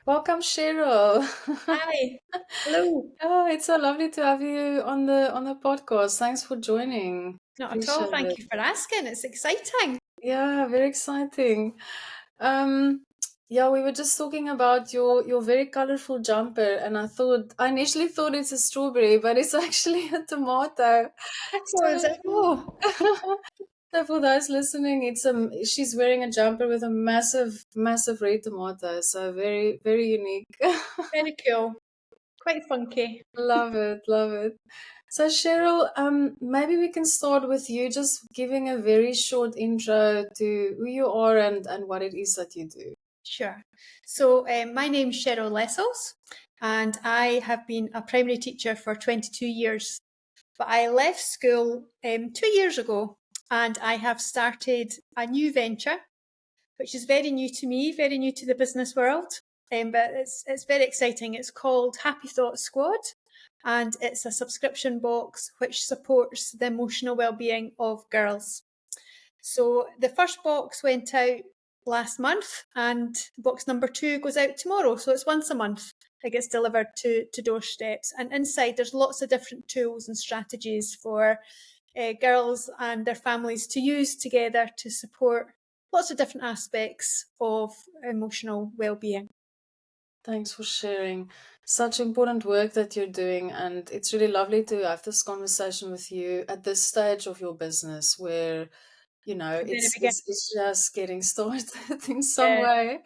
Welcome, Cheryl. Hi. Hello. Oh, it's so lovely to have you on the podcast. Thanks for joining. Not at all. Appreciate Thank it. you for asking. It's exciting. Yeah, very exciting. Um, yeah, we were just talking about your very colorful jumper, and I initially thought it's a strawberry, but it's actually a tomato. Oh, is So, it? Oh, so for those listening, she's wearing a jumper with a massive, massive red tomato. So very, very unique. very cool. Quite funky. Love it, love it. So Cheryl, maybe we can start with you just giving a very short intro to who you are and what it is that you do. Sure. So, my name's Cheryl Lessels, and I have been a primary teacher for 22 years. But I left school 2 years ago, and I have started a new venture, which is very new to me, very new to the business world. But it's very exciting. It's called Happy Thought Squad, and it's a subscription box which supports the emotional well-being of girls. So the first box went out last month, and box number 2 goes out tomorrow. So it's once a month. It gets delivered to doorsteps, and inside there's lots of different tools and strategies for girls and their families to use together to support lots of different aspects of emotional well-being. Thanks for sharing such important work that you're doing, and it's really lovely to have this conversation with you at this stage of your business where Very beginning. it's just getting started in some Yeah, way. yeah.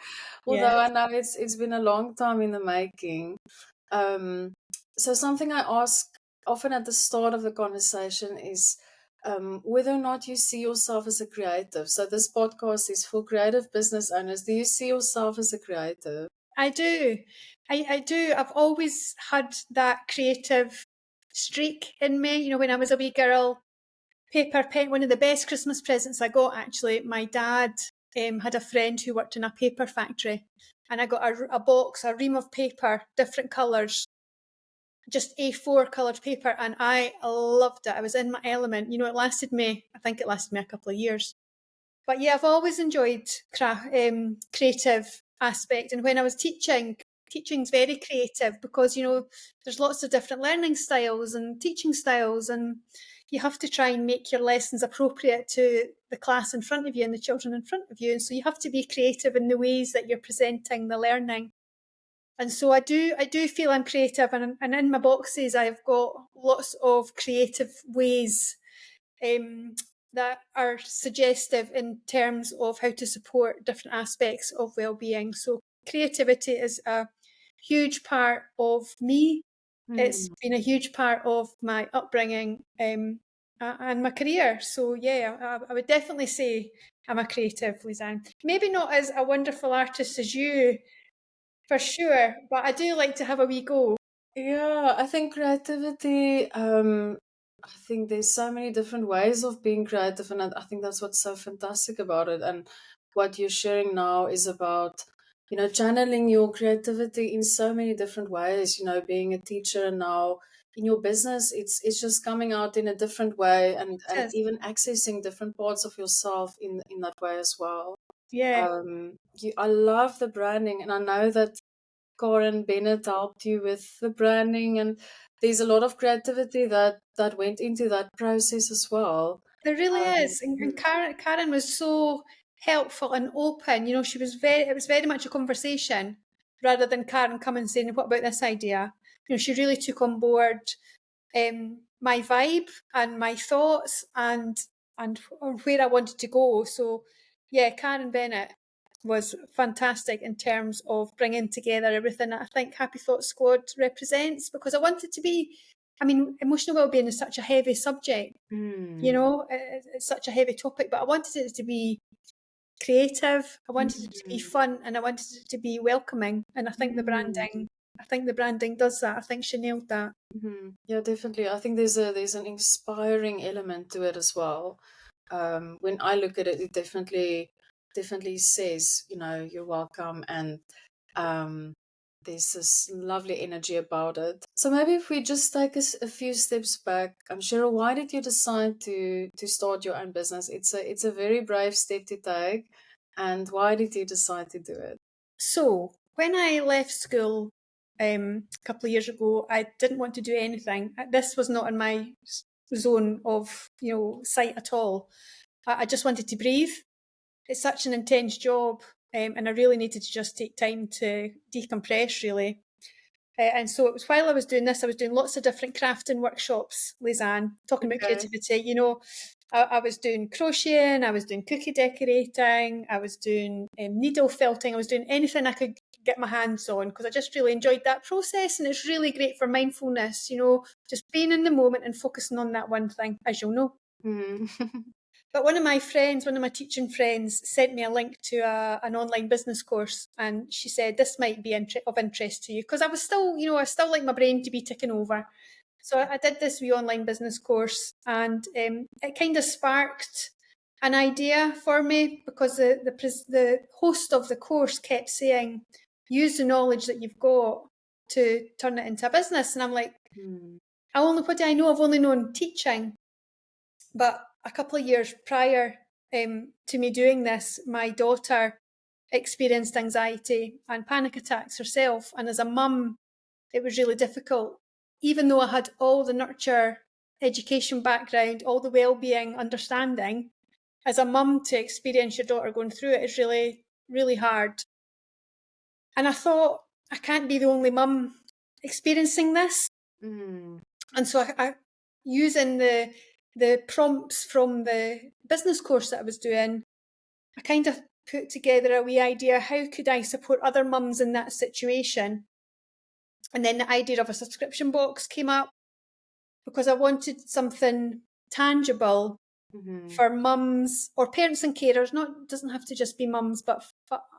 Although I know it's been a long time in the making. Um, so something I ask often at the start of the conversation is whether or not you see yourself as a creative. So this podcast is for creative business owners. Do you see yourself as a creative? I do. I do. I've always had that creative streak in me. You know, when I was a wee girl, paper pen, one of the best Christmas presents I got actually, my dad had a friend who worked in a paper factory, and I got a box, a ream of paper, different colours, just A4 coloured paper, and I loved it. I was in my element. You know, I think it lasted me a couple of years. But yeah, I've always enjoyed creative aspect. And when I was teaching, teaching's very creative because, you know, there's lots of different learning styles and teaching styles, and you have to try and make your lessons appropriate to the class in front of you and the children in front of you. And so you have to be creative in the ways that you're presenting the learning. And so I do feel I'm creative, and in my boxes I've got lots of creative ways um, that are suggestive in terms of how to support different aspects of well-being. So creativity is a huge part of me. It's Hmm. been a huge part of my upbringing and my career. So yeah, I would definitely say I'm a creative, Lizanne. Maybe not as a wonderful artist as you, for sure, but I do like to have a wee go. Yeah, I think creativity, I think there's so many different ways of being creative, and I think that's what's so fantastic about it. And what you're sharing now is about, channeling your creativity in so many different ways, being a teacher and now in your business, it's just coming out in a different way It and is. even accessing different parts of yourself in that way as well. Yeah, I love the branding, and I know that Corin Bennett helped you with the branding, and there's a lot of creativity that went into that process as well. there really Um, is. And Karen was so helpful and open. You know, it was very much a conversation rather than Karen coming and saying, what about this idea? You know, she really took on board my vibe and my thoughts and where I wanted to go. So yeah, Karen Bennett was fantastic in terms of bringing together everything that I think Happy Thought Squad represents, because I wanted to be, I mean, emotional well-being is such a heavy subject, you mm, know, it's such a heavy topic, but I wanted it to be creative, I wanted it to be mm, fun, and I wanted it to be welcoming. And mm, I think the branding does that. I think she nailed that. yeah, definitely. I think there's an inspiring element to it as well. When I look at it, it definitely says, you're welcome, and um, there's this lovely energy about it. So maybe if we just take a few steps back, Cheryl, why did you decide to start your own business? It's a very brave step to take, and why did you decide to do it? So when I left school a couple of years ago, I didn't want to do anything. This was not in my zone of sight at all. I just wanted to breathe. It's such an intense job, and I really needed to just take time to decompress, really. And so it was while I was doing this, I was doing lots of different crafting workshops, Lisanne, talking about Okay. creativity. I was doing crocheting, I was doing cookie decorating, I was doing needle felting, I was doing anything I could get my hands on because I just really enjoyed that process. And it's really great for mindfulness, just being in the moment and focusing on that one thing, as you'll know. Mm. But one of my teaching friends, sent me a link to an online business course, and she said this might be of interest to you because I was still, I still like my brain to be ticking over. So I did this wee online business course, and it kind of sparked an idea for me because the host of the course kept saying, "Use the knowledge that you've got to turn it into a business," and I'm like, Mm. what do I know? I've only known teaching. But a couple of years prior to me doing this, my daughter experienced anxiety and panic attacks herself. And as a mum, it was really difficult. Even though I had all the nurture education background, all the well-being understanding, as a mum to experience your daughter going through it is really, really hard. And I thought, I can't be the only mum experiencing this. Mm. And so using the prompts from the business course that I was doing, I kind of put together a wee idea, how could I support other mums in that situation? And then the idea of a subscription box came up because I wanted something tangible Mm-hmm. for mums or parents and carers. Not doesn't have to just be mums, but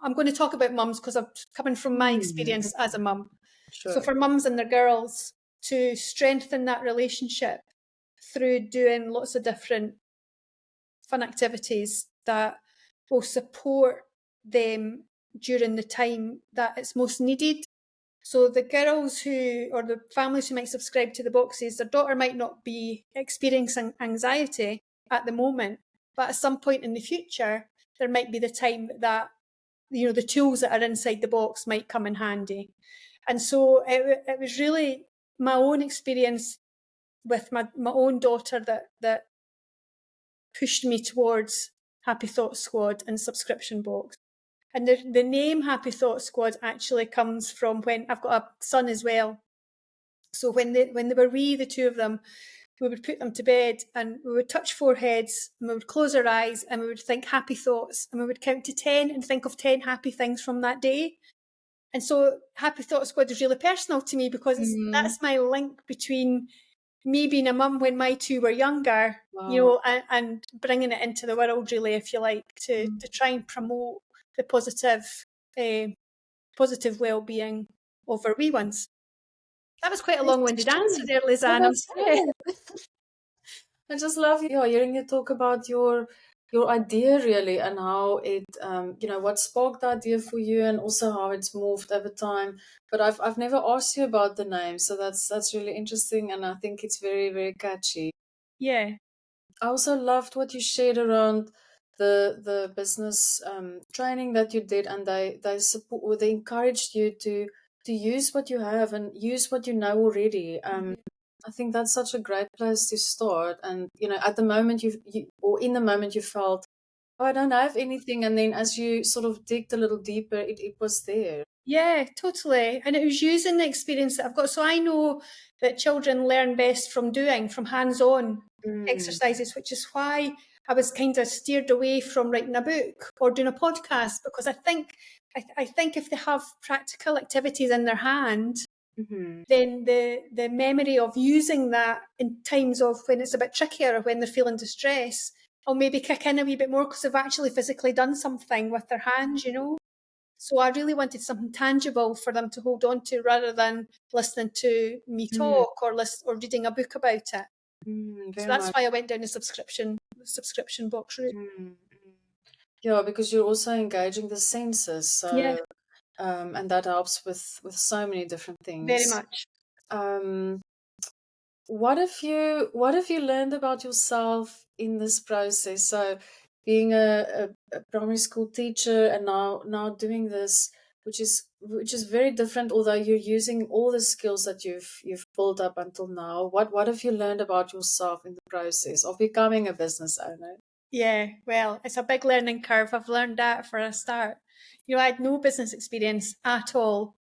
I'm going to talk about mums because I'm coming from my Mm. experience as a mum. So Sure. for mums and their girls to strengthen that relationship through doing lots of different fun activities that will support them during the time that it's most needed. So the girls or the families who might subscribe to the boxes, their daughter might not be experiencing anxiety at the moment, but at some point in the future, there might be the time that the tools that are inside the box might come in handy. And so it was really my own experience with my own daughter that pushed me towards Happy Thought Squad and subscription box. And the name Happy Thought Squad actually comes from when I've got a son as well. So when they were wee, the two of them, we would put them to bed and we would touch foreheads and we would close our eyes and we would think happy thoughts and we would count to 10 and think of 10 happy things from that day. And so Happy Thought Squad is really personal to me because Mm. that's my link between me being a mum when my two were younger, Wow. and bringing it into the world, really, if you like, to try and promote the positive well-being of our wee ones. That was quite a It's long-winded answer true. there, No, Lisanne. I'm that's sorry. fine. I just love hearing you talk about your idea really and how it what sparked the idea for you and also how it's moved over time. But I've never asked you about the name, so that's really interesting and I think it's very, very catchy. Yeah, I also loved what you shared around the business training that you did, and they support, or they encouraged you to use what you have and use what you know already. I think that's such a great place to start. And at the moment or in the moment you felt, oh, I don't have anything, and then as you sort of digged a little deeper, it was there. yeah, totally. And it was using the experience that I've got. So I know that children learn best from doing, from hands-on Mm, exercises, which is why I was kind of steered away from writing a book or doing a podcast because I think if they have practical activities in their hand, hmm then the memory of using that in times of when it's a bit trickier or when they're feeling distress will maybe kick in a wee bit more because they've actually physically done something with their hands. So I really wanted something tangible for them to hold on to rather than listening to me mm, talk or reading a book about it. So very that's much. why I went down the subscription box route. Mm, mm. Yeah, because you're also engaging the senses, Yeah, so and that helps with so many different very things. much. Um, what have you learned about yourself in this process? So, being a primary school teacher and now doing this which is very different. Although you're using all the skills that you've built up until now, what have you learned about yourself in the process of becoming a business owner? Yeah, well, it's a big learning curve. I've learned that for a start. I had no business experience at all.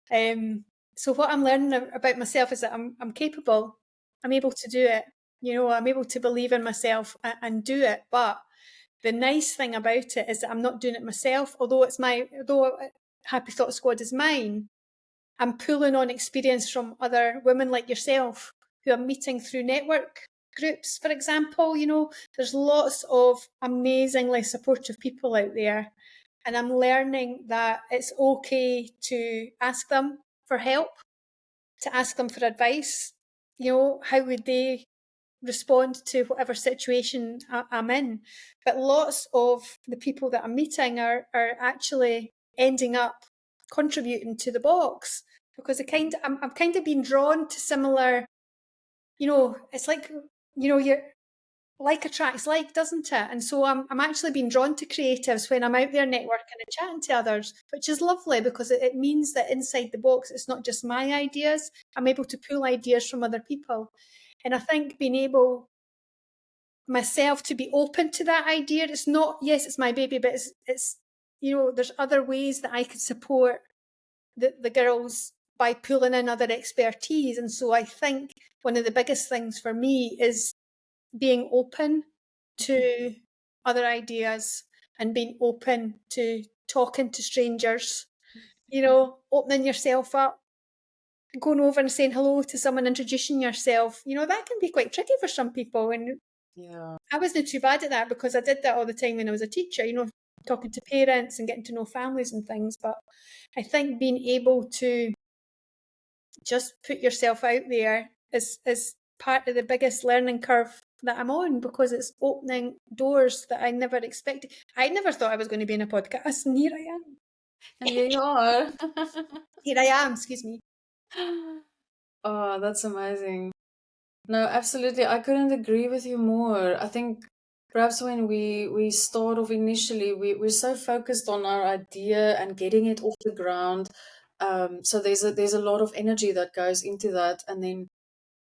So what I'm learning about myself is that I'm capable. I'm able to do it. I'm able to believe in myself and do it. But the nice thing about it is that I'm not doing it myself. Although Happy Thought Squad is mine, I'm pulling on experience from other women like yourself who I'm meeting through network groups, for example. There's lots of amazingly supportive people out there. And I'm learning that it's okay to ask them for help, to ask them for advice. How would they respond to whatever situation I'm in? But lots of the people that I'm meeting are actually ending up contributing to the box because I'm kind of being drawn to similar. It's like you're like attracts like, doesn't it? And so I'm actually being drawn to creatives when I'm out there networking and chatting to others, which is lovely because it means that inside the box, it's not just my ideas. I'm able to pull ideas from other people. And I think being able myself to be open to that idea, it's not, yes, it's my baby, but it's there's other ways that I could support the girls by pulling in other expertise. And so I think one of the biggest things for me is being open to other ideas and being open to talking to strangers, opening yourself up, going over and saying hello to someone, introducing yourself. That can be quite tricky for some people. And Yeah. I wasn't too bad at that because I did that all the time when I was a teacher, talking to parents and getting to know families and things. But I think being able to just put yourself out there is part of the biggest learning curve that I'm on because it's opening doors that I never expected. I never thought I was going to be in a podcast, and here I am. And here you are. Here I am, excuse me. Oh, that's amazing. No, absolutely. I couldn't agree with you more. I think perhaps when we start off initially, we're so focused on our idea and getting it off the ground. So there's a lot of energy that goes into that, and then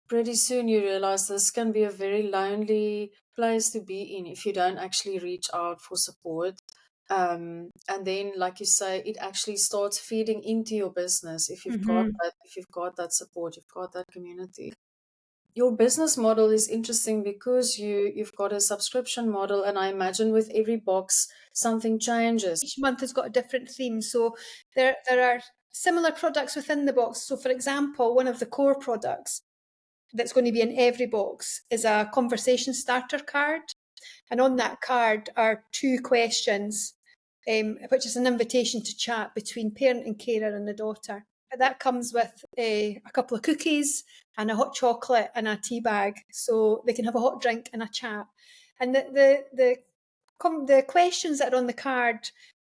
pretty soon you realize this can be a very lonely place to be in if you don't actually reach out for support. And then, like you say, it actually starts feeding into your business if you've got Mm-hmm. that, if you've got that support, you've got that community. Your business model is interesting because you've got a subscription model, and I imagine with every box something changes. Each month has got a different theme. So there are similar products within the box. So, for example, one of the core products that's going to be in every box is a conversation starter card. And on that card are two questions, which is an invitation to chat between parent and carer and the daughter. That comes with a couple of cookies and a hot chocolate and a tea bag, so they can have a hot drink and a chat. And the questions that are on the card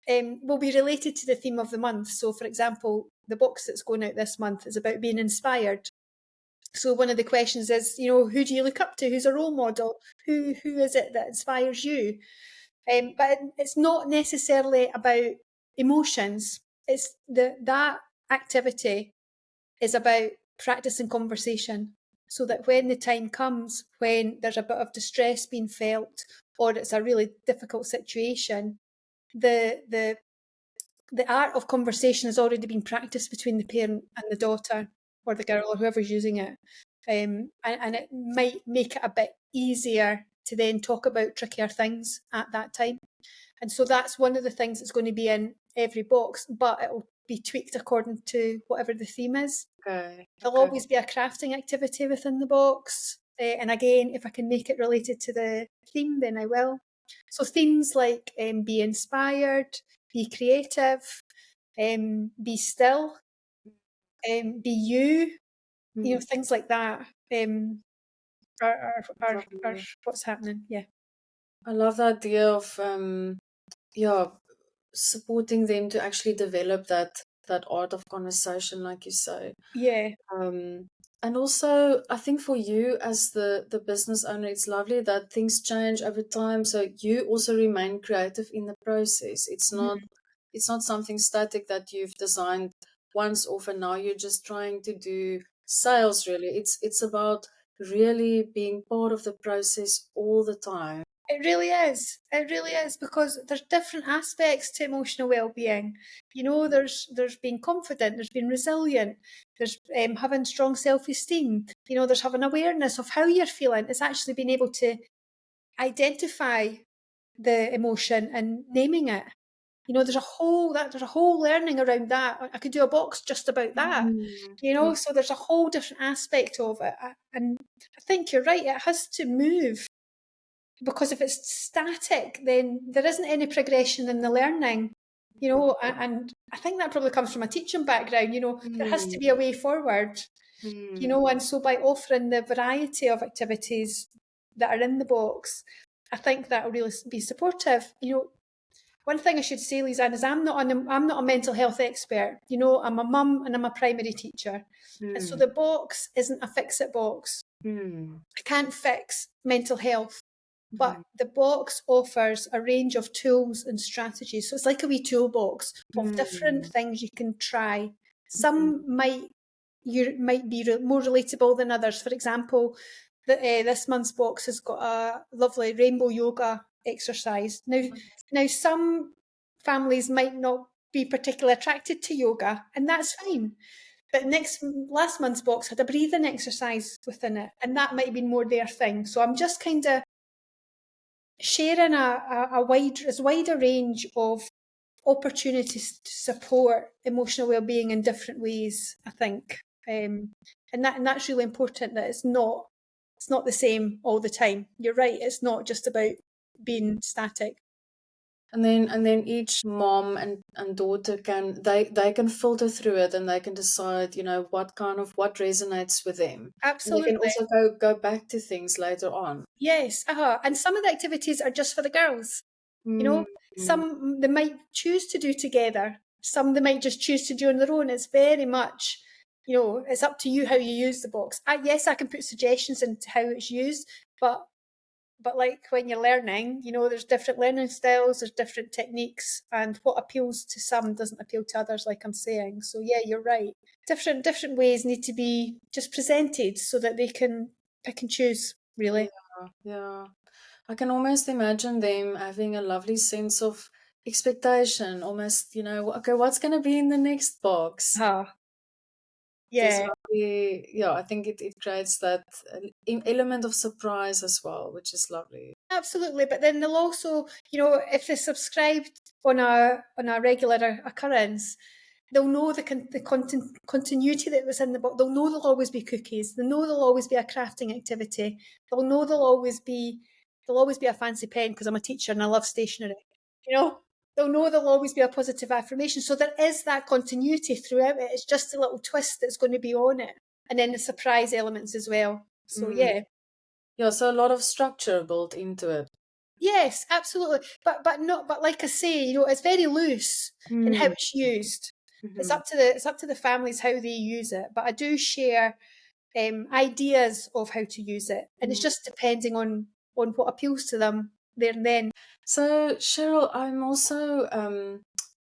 will be related to the theme of the month. So, for example, the box that's going out this month is about being inspired. So one of the questions is, who do you look up to? Who's a role model? Who is it that inspires you? But it's not necessarily about emotions. It's that activity is about practicing conversation, so that when the time comes when there's a bit of distress being felt or it's a really difficult situation, the the art of conversation has already been practiced between the parent and the daughter or the girl or whoever's using it. And it might make it a bit easier to then talk about trickier things at that time. And so that's one of the things that's going to be in every box, but it'll be tweaked according to whatever the theme is. Okay, There'll okay. always be a crafting activity within the box. And again, if I can make it related to the theme, then I will. So themes like be inspired, be creative, be still, be you, Mm, things like that are lovely. what's happening. Yeah. I love the idea of yeah, supporting them to actually develop that art of conversation, like you say. Yeah. Um, and also, I think for you as the business owner, it's lovely that things change over time. So you also remain creative in the process. It's not Mhm. it's not something static that you've designed once off and now you're just trying to do sales. Really, it's about really being part of the process all the time. It really is. It really is, because there's different aspects to emotional well-being. You know, there's being confident, there's being resilient, there's having strong self-esteem. You know, there's having awareness of how you're feeling. It's actually being able to identify the emotion and naming it. You know, there's a whole learning around that. I could do a box just about that. Mm, You mm, know, so there's a whole different aspect of it, and I think you're right. It has to move, because if it's static, then there isn't any progression in the learning. You know, and I think that probably comes from a teaching background. You know, there has to mm, be a way forward. You mm, know, and so by offering the variety of activities that are in the box, I think that will really be supportive. You know, one thing I should say, Lisanne, is I'm not a mental health expert. You know, I'm a mum and I'm a primary teacher, and so mm, the box isn't a fix-it box. mm, I can't fix mental health, but mm, the box offers a range of tools and strategies. So it's like a wee toolbox of different mm, things you can try. mm, Some might be more relatable than others. For example, this month's box has got a lovely rainbow yoga exercise. Now some families might not be particularly attracted to yoga, and that's fine. But last month's box had a breathing exercise within it, and that might have been more their thing. So I'm just kind of sharing as wide a range of opportunities to support emotional well-being in different ways, I think. And that's really important, that it's not the same all the time. You're right, it's not just about being static. and then each mom and daughter they can filter through it and they can decide, what resonates with them, and they can Absolutely. also go back to things later on. Yes. And some of the activities are just for the girls. You Mm, know, some they might choose to do together, some they might just choose to do on their own. It's very much, it's up to you how you use the box. Yes, I can put suggestions into how it's used, but like when you're learning, there's different learning styles, there's different techniques, and what appeals to some doesn't appeal to others, like I'm saying. So yeah, you're right. Different ways need to be just presented so that they can pick and choose, yeah, really. yeah. I can almost imagine them having a lovely sense of expectation, almost, okay, what's going to be in the next box? Ah, There's yeah. lovely, yeah, I think it creates that element of surprise as well, which is lovely. Absolutely, but then they'll also, if they subscribed on a regular occurrence, they'll know the content continuity that was in the book. They'll know there'll always be cookies. They know there'll always be a crafting activity. They'll know there'll always be a fancy pen, because I'm a teacher and I love stationery. You know, they'll know there'll always be a positive affirmation. So there is that continuity throughout it. It's just a little twist that's going to be on it, and then the surprise elements as well. So Mm. yeah. Yeah, so a lot of structure built into it. Yes, absolutely. But like I say, it's very loose in how Mm. it's used. It's Mhm. up to the families how they use it. But I do share ideas of how to use it, and it's Mm. just depending on what appeals to them there and then. So, Cheryl, I'm also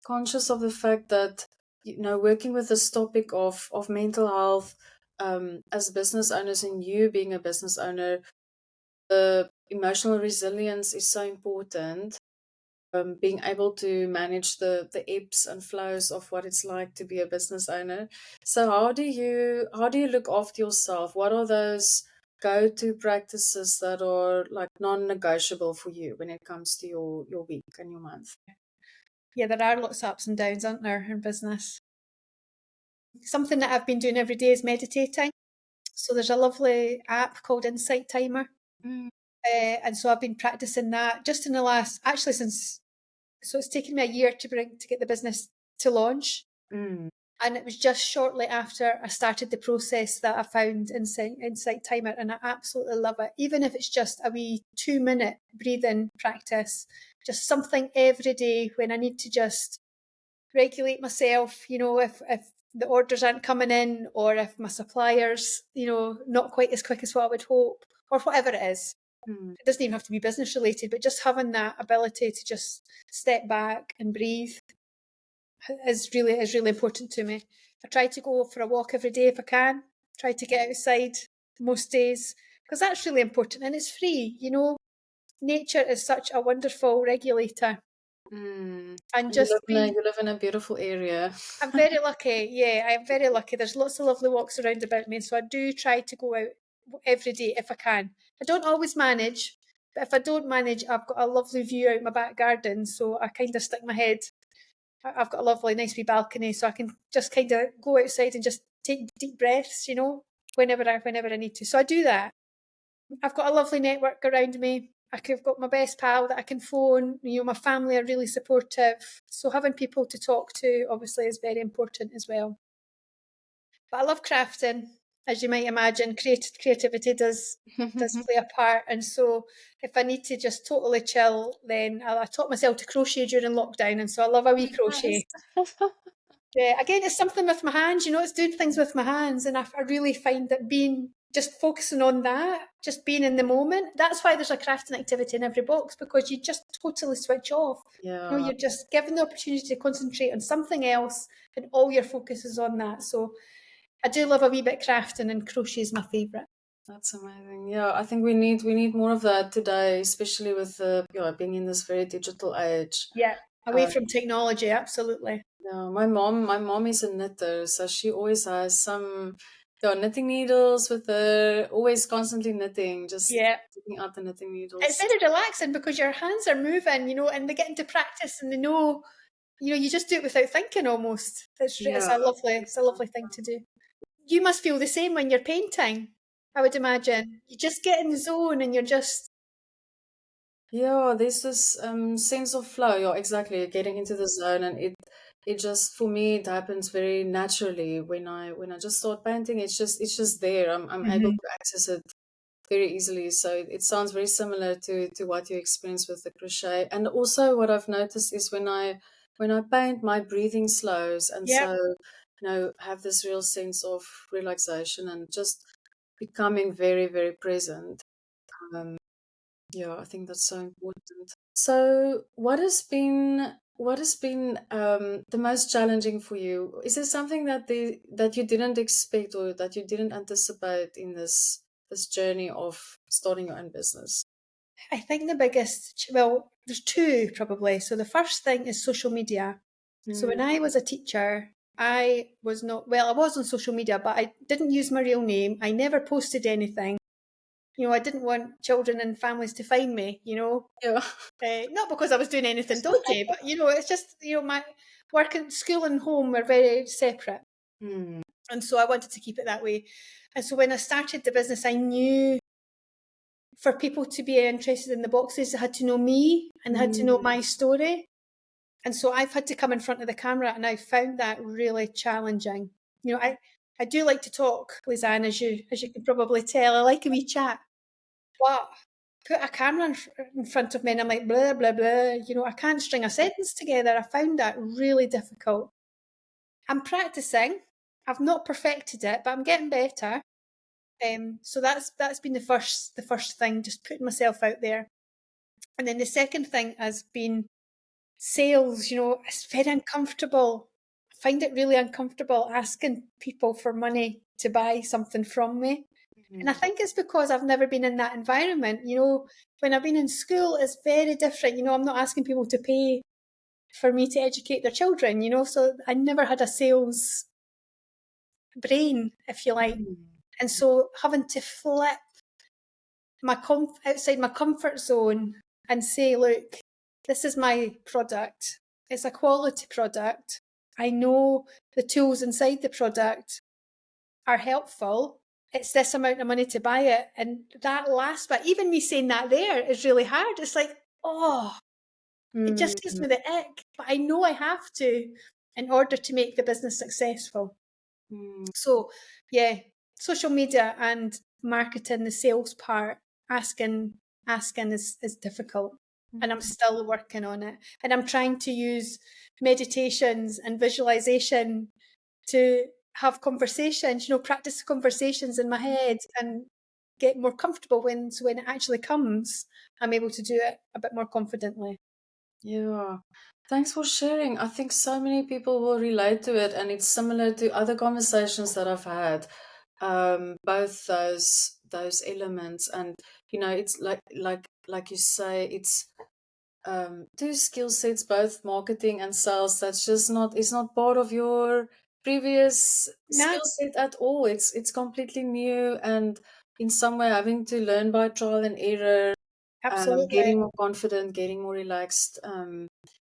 conscious of the fact that, working with this topic of mental health, as business owners, and you being a business owner, the emotional resilience is so important. Being able to manage the ebbs and flows of what it's like to be a business owner. So how do you look after yourself? What are those go-to practices that are like non-negotiable for you when it comes to your week and your month? Yeah, there are lots of ups and downs, aren't there, in business? Something that I've been doing every day is meditating. So there's a lovely app called Insight Timer. Mm, And so I've been practicing that just in the last, actually since, so it's taken me a year to get the business to launch. mm, And it was just shortly after I started the process that I found Insight Timer, and I absolutely love it. Even if it's just a wee 2-minute breathing practice, just something every day when I need to just regulate myself, if the orders aren't coming in, or if my suppliers, not quite as quick as what I would hope, or whatever it is. mm. It doesn't even have to be business related, but just having that ability to just step back and breathe. is really important to me. I try to go for a walk every day if I can. Try to get outside most days because that's really important and it's free. Nature is such a wonderful regulator, Mm. and And you just live in a be. you live in a beautiful area. I'm very lucky. Yeah, I'm very lucky. There's lots of lovely walks around about me, so I do try to go out every day if I can. I don't always manage, but if I don't manage, I've got a lovely view out my back garden, so I kind of stick my head. I've got a lovely, nice wee balcony, so I can just kind of go outside and just take deep breaths, whenever I need to. So I do that. I've got a lovely network around me. I've got my best pal that I can phone. My family are really supportive. So having people to talk to obviously is very important as well. But I love crafting, as you might imagine. Creativity does play a part, and so if I need to just totally chill, then I taught myself to crochet during lockdown, and so I love a wee Nice. crochet. Yeah, again, it's something with my hands, it's doing things with my hands. And I really find that just focusing on that, just being in the moment, that's why there's a crafting activity in every box, because you just totally switch off. Yeah, You're just given the opportunity to concentrate on something else and all your focus is on that. So I do love a wee bit crafting, and crochet is my favourite. that's amazing. Yeah, I think we need more of that today, especially with being in this very digital age. Yeah. Away Uh, from technology, absolutely. yeah, my mom is a knitter, so she always has some knitting needles with her, always constantly knitting, just Yeah. taking out the knitting It's needles. very relaxing because your hands are moving, and they get into practice and they know. You just do it without thinking almost. It's Yeah, a lovely thing to do. You must feel the same when you're painting, I would imagine. You just get in the zone and you're just. yeah. There's this sense of flow. Yeah, exactly. Getting into the zone, and it just for me it happens very naturally when I just start painting. It's just there. I'm able Mhm. to access it very easily. So it sounds very similar to what you experience with the crochet. And also what I've noticed is when I paint, my breathing slows, and Yep. so have this real sense of relaxation and just becoming very, very present. Um, yeah, I think that's so important. So what has been the most challenging for you? Is there something that you didn't expect or that you didn't anticipate in this journey of starting your own business? I think the biggest, well, there's two probably. So the first thing is social media. So when Mm, I was a teacher, I was not, well, I was on social media, but I didn't use my real name. I never posted anything. I didn't want children and families to find me. yeah. Not because I was doing anything dodgy, but it's just my work and school and home are very separate, Mm, and so I wanted to keep it that way. And so when I started the business, I knew for people to be interested in the boxes, they had to know me and they had to know mm, my story. And so I've had to come in front of the camera, and I found that really challenging. I do like to talk, Lisanne, as you can probably tell. I like a wee chat, but put a camera in front of me and I'm like, blah, blah, blah. I can't string a sentence together. I found that really difficult. I'm practicing. I've not perfected it, but I'm getting better. So that's been the first thing, just putting myself out there. And then the second thing has been sales. It's very uncomfortable. I find it really uncomfortable asking people for money to buy something from me. And I mm, think it's because I've never been in that environment. When I've been in school, it's very different. I'm not asking people to pay for me to educate their children, so I never had a sales brain, if you like. mm, And so having to flip outside my comfort zone and say, look, this is my product. It's a quality product. I know the tools inside the product are helpful. It's this amount of money to buy it. And that last bit, even me saying that there is really hard. It's like, oh, it just gives mm, me the ick. But I know I have to in order to make the business successful. mm, So, yeah, social media and marketing, the sales part, asking, asking is difficult. And I'm mm, still working on it. And I'm trying to use meditations and visualization to have conversations, practice conversations in my head and get more comfortable so when it actually comes, I'm able to do it a bit more confidently. yeah. Thanks for sharing. I think so many people will relate to it, and it's similar to other conversations that I've had. Both those elements, and it's like you say, it's two skill sets, both marketing and sales. That's just not it's not part of your previous No, skill set at all. It's completely new, and in some way having to learn by trial and error, absolutely, getting more confident, getting more relaxed,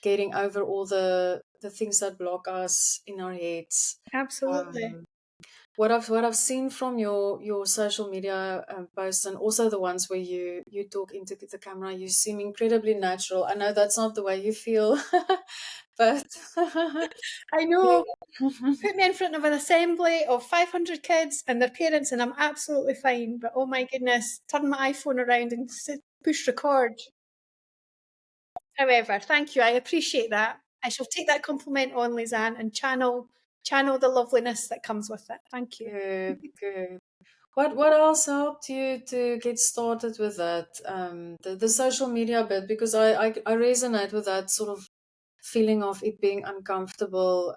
getting over all the things that block us in our heads. absolutely. Um, what I've seen from your social media posts, and also the ones where you talk into the camera, you seem incredibly natural. I know that's not the way you feel, but I know. yeah. Put me in front of an assembly of 500 kids and their parents, and I'm absolutely fine. But oh my goodness, turn my iPhone around and push record. However, thank you. I appreciate that. I shall take that compliment on, Lisanne, and channel the loveliness that comes with it. Thank you. Good, good. What else helped you to get started with that? The social media bit, because I resonate with that sort of feeling of it being uncomfortable,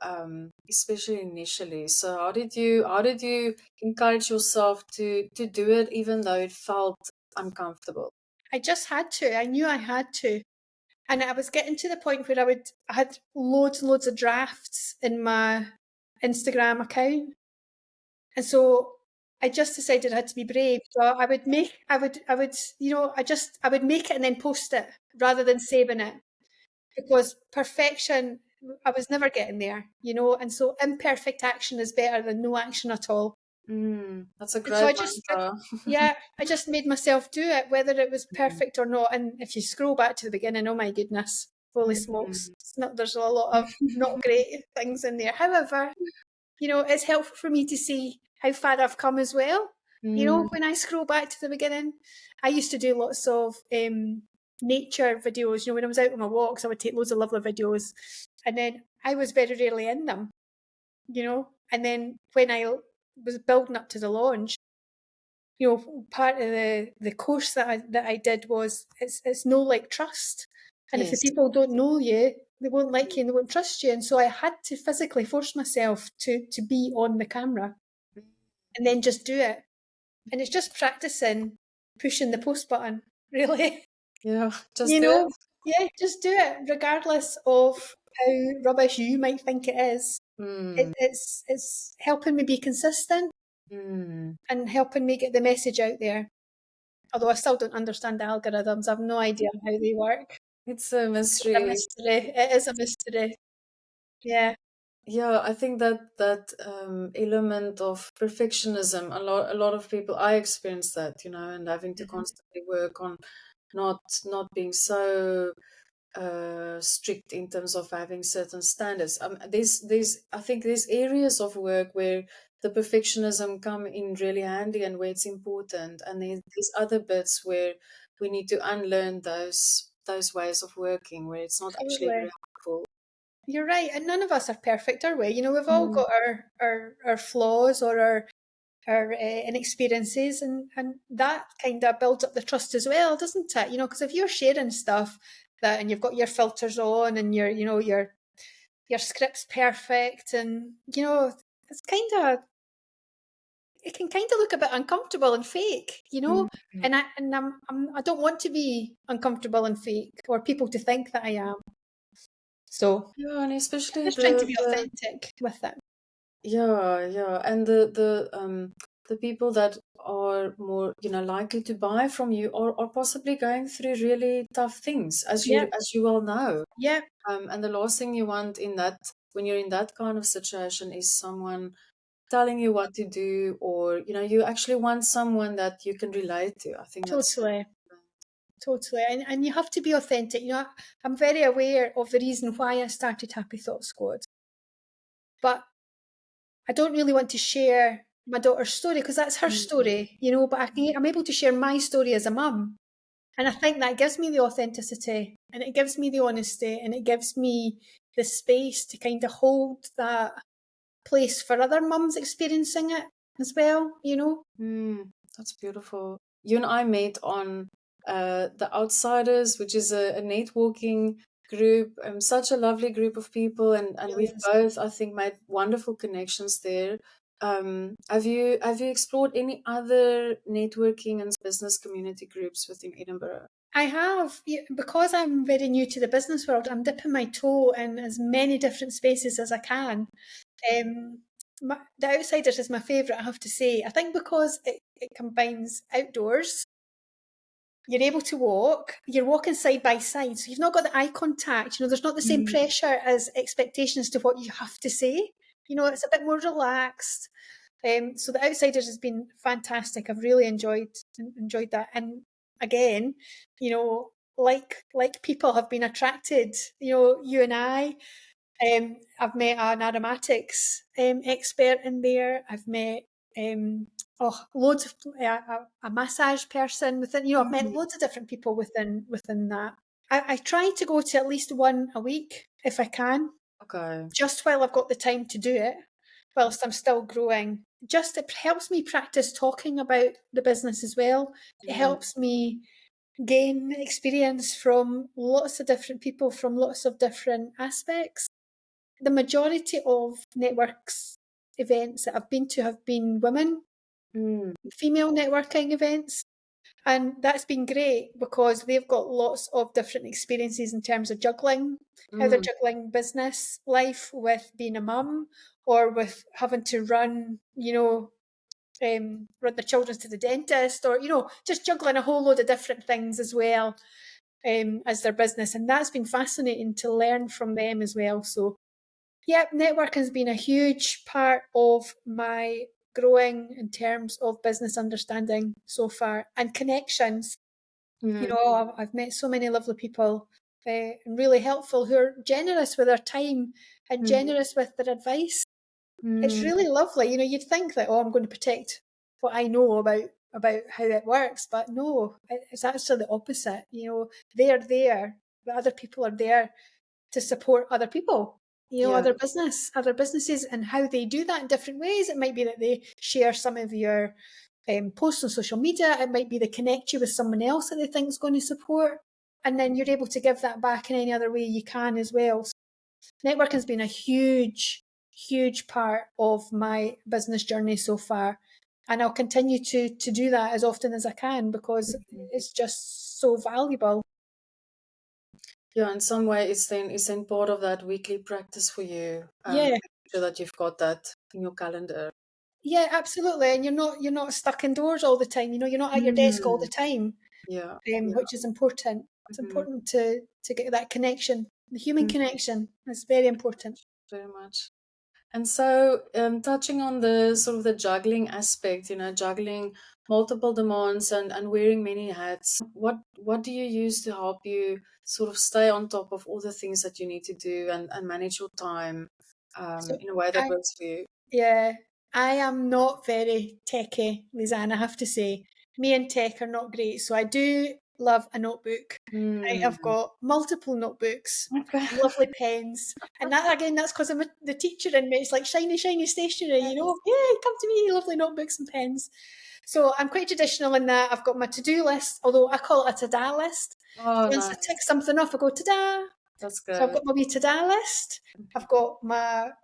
especially initially. So how did you encourage yourself to do it even though it felt uncomfortable? I just had to. I knew I had to. And I was getting to the point where I had loads and loads of drafts in my Instagram account. And so I just decided I had to be brave. So I would make it and then post it rather than saving it, because perfection, I was never getting there, and so imperfect action is better than no action at all. That's a And so great mantra. yeah, I just made myself do it, whether it was perfect or not. And if you scroll back to the beginning, oh my goodness, holy smokes, Mm, there's a lot of not great things in there. However, it's helpful for me to see how far I've come as well. mm, When I scroll back to the beginning, I used to do lots of nature videos. When I was out on my walks, I would take loads of lovely videos. And then I was very rarely in them, And then when I was building up to the launch, part of the course that I did was it's know, like, trust. And if the yes. people don't know you, they won't like you and they won't trust you. And so I had to physically force myself to be on the camera and then just do it. And it's just practicing pushing the post button, really. Yeah, just you do know, it. yeah, just do it, regardless of how rubbish you might think it is. Mm, It's helping me be consistent mm. and helping me get the message out there. Although I still don't understand the algorithms, I've no idea how they work. It's a It's a mystery. mystery. It is a mystery. Yeah, Yeah, I think that element of perfectionism, a lot of people, I experienced that, and having to Mhm. constantly work on not being so strict in terms of having certain standards. There's I think there's areas of work where the perfectionism come in really handy and where it's important, and there's other bits where we need to unlearn those ways of working where it's not actually very absolutely. helpful. You're right, and none of us are perfect, are we? We've all Mm, got our flaws or our inexperiences, and that kind of builds up the trust as well, doesn't it? Because if you're sharing stuff and you've got your filters on and your script's perfect, and it's it can kind of look a bit uncomfortable and fake, mm, mm. I don't want to be uncomfortable and fake or people to think that I am. So Yeah, and I'm especially just trying to the be the authentic with it. yeah, and the people that are more likely to buy from you are possibly going through really tough things, as Yeah, you well know. yeah, And the last thing you want in that when you're in that kind of situation is someone telling you what to do, or you actually want someone that you can relate to. I think that's so totally, important. totally. And you have to be authentic. I'm very aware of the reason why I started Happy Thought Squad, but I don't really want to share my daughter's story because that's her Mm, story, but I'm able to share my story as a mum. And I think that gives me the authenticity and it gives me the honesty and it gives me the space to kind of hold that place for other mums experiencing it as well. that's beautiful. You and I met on The Outsiders, which is a networking group, such a lovely group of people, and Really we've is. both, I think, made wonderful connections there. Have you explored any other networking and business community groups within Edinburgh? I have, because I'm very new to the business world, I'm dipping my toe in as many different spaces as I can. Um, the Outsiders is my favourite, I have to say. I think because it combines outdoors, you're able to walk, you're walking side by side, so you've not got the eye contact. There's not the same Mm, pressure as expectations to what you have to say. It's a bit more relaxed. So the Outsiders has been fantastic. I've really enjoyed that. And again, like people have been attracted. You and I. I've met an aromatics expert in there. I've met loads of a massage person within. I've met mm, loads of different people within that. I try to go to at least one a week if I can, okay. just while I've got the time to do it, whilst I'm still growing. Just it helps me practice talking about the business as well. It Yeah. helps me gain experience from lots of different people from lots of different aspects. The majority of networks events that I've been to have been women, Mm, female networking events. And that's been great because they've got lots of different experiences in terms of juggling, how they're mm, juggling business life with being a mum or with having to run their children to the dentist or, just juggling a whole load of different things as well as their business. And that's been fascinating to learn from them as well. So, yeah, networking has been a huge part of my growing in terms of business understanding so far and connections. mm, I've met so many lovely people and really helpful who are generous with their time and mm, generous with their advice. It's mm. really lovely. You'd think that, I'm going to protect what I know about how it works, but no, it's actually the opposite. They're there, but other people are there to support other people. Yeah. Other businesses, and how they do that in different ways. It might be that they share some of your posts on social media. It might be they connect you with someone else that they think is going to support, and then you're able to give that back in any other way you can as well. So networking has been a huge, huge part of my business journey so far, and I'll continue to do that as often as I can because Mhm. it's just so valuable. Yeah, in some way, it's then part of that weekly practice for you. Yeah, Making sure that you've got that in your calendar. yeah, absolutely. And you're not stuck indoors all the time. You're not at your desk all the Mm, time, yeah, yeah. which is important. It's Hmm. important to get that connection, the human Mm, connection. It's very important. very much. And so, touching on the sort of the juggling aspect, juggling multiple demands and wearing many hats, what do you use to help you sort of stay on top of all the things that you need to do and manage your time So in a way that I works for you? Yeah, I am not very techy, Lisanne, I have to say. Me and tech are not great, so I do love a notebook. I have Mm, got multiple notebooks, okay. lovely pens, and that again, that's because I'm the teacher in me. It's like shiny, shiny stationery, Yes. Yay, come to me, lovely notebooks and pens. So I'm quite traditional in that. I've got my to-do list, although I call it a to-da list. Oh, Once I tick nice. something off, I go ta-da. That's So I've good. got my wee to-do list. I've got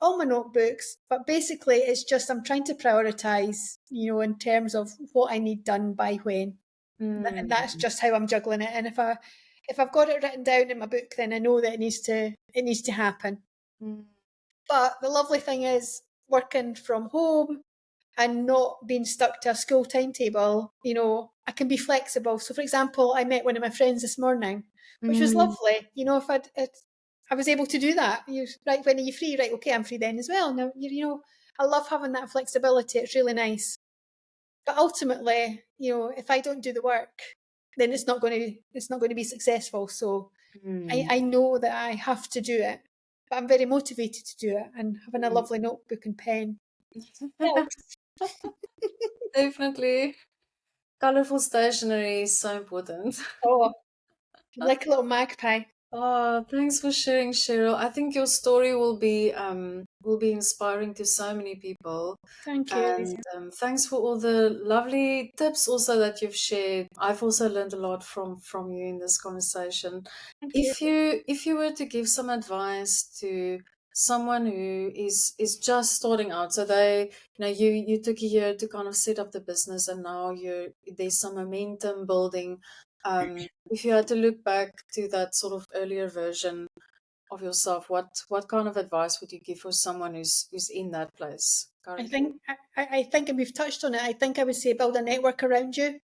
all my notebooks, but basically it's just I'm trying to prioritise, in terms of what I need done by when. And that's Mm, just how I'm juggling it. And if I've got it written down in my book, then I know that it needs to happen. mm, But the lovely thing is working from home and not being stuck to a school timetable, I can be flexible. So, for example, I met one of my friends this morning, which was mm, lovely. If I was able to do that. Right, when are you free? Right, okay, I'm free then as well. Now, I love having that flexibility. It's really nice. But ultimately, if I don't do the work, then it's not going to be successful. So I, mm. I know that I have to do it, but I'm very motivated to do it. And having a Mm. lovely notebook and pen helps. Definitely. Colorful stationery is so important. Oh, like a little magpie. Oh, thanks for sharing, Cheryl. I think your story will be inspiring to so many people. Thank you, And Lisa. thanks for all the lovely tips also that you've shared. I've also learned a lot from you in this conversation. Thank you. If you were to give some advice to someone who is just starting out, so they, you took a year to kind of set up the business, and now there's some momentum building. If you had to look back to that sort of earlier version of yourself, what kind of advice would you give for someone who's in that place I currently? think I think, and we've touched on it. I think I would say build a network around you.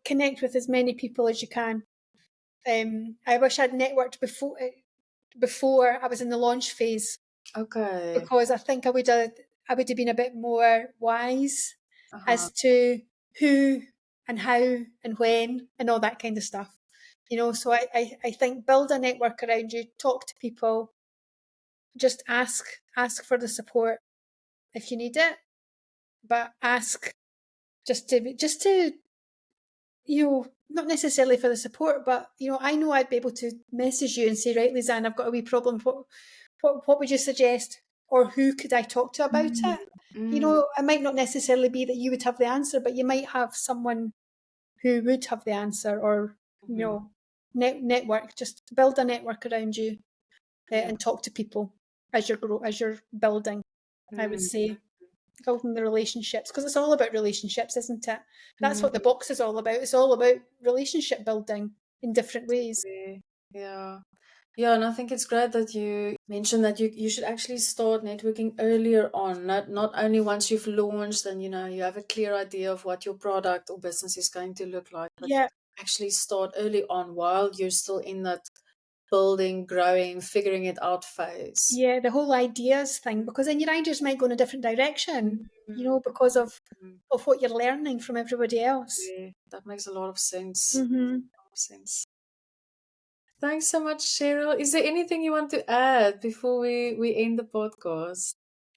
Connect with as many people as you can. I wish I'd networked before I was in the launch phase, Okay. because I think I would have been a bit more wise Uh-huh. as to who and how and when and all that kind of stuff. So I think build a network around you, talk to people, just ask for the support if you need it, but ask just to not necessarily for the support, but I know I'd be able to message you and say, right, Lizanne, I've got a wee problem. What would you suggest? Or who could I talk to about Mm, it? mm, It might not necessarily be that you would have the answer, but you might have someone who would have the answer, or, mhm. network, just build a network around you, Yeah. and talk to people as you're building, I would Mm, say. Building the relationships, because it's all about relationships, isn't it? That's mm, what the box is all about. It's all about relationship building in different ways. yeah. Yeah. Yeah, and I think it's great that you mentioned that you should actually start networking earlier on, not only once you've launched and you have a clear idea of what your product or business is going to look like, but Yeah, actually start early on while you're still in that building, growing, figuring it out phase. yeah, the whole ideas thing, because then your ideas might go in a different direction, Mm, because of mm, what you're learning from everybody else. yeah, that makes a lot of sense. Hmm. A lot of sense. Thanks so much, Cheryl. Is there anything you want to add before we end the podcast?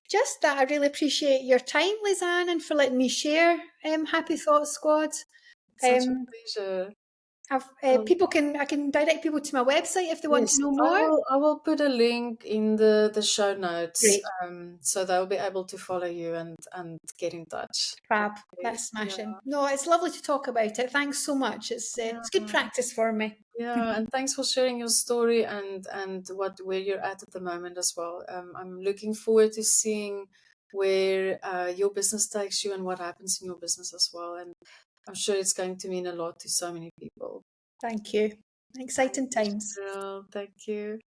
Just that I really appreciate your time, Lizanne, and for letting me share Happy Thoughts Squad. Such a Um, pleasure. People can I can direct people to my website if they want to Yes, know more. I will put a link in the show notes, Great. so they'll be able to follow you and get in touch. Fab. Okay. That's Yeah, smashing. No, it's lovely to talk about it. Thanks so much. It's good yeah, practice for me. yeah. And thanks for sharing your story and where you're at the moment as well. I'm looking forward to seeing where your business takes you and what happens in your business as well. And I'm sure it's going to mean a lot to so many people. Thank you. Thank Exciting you, times. Cheryl. Thank you.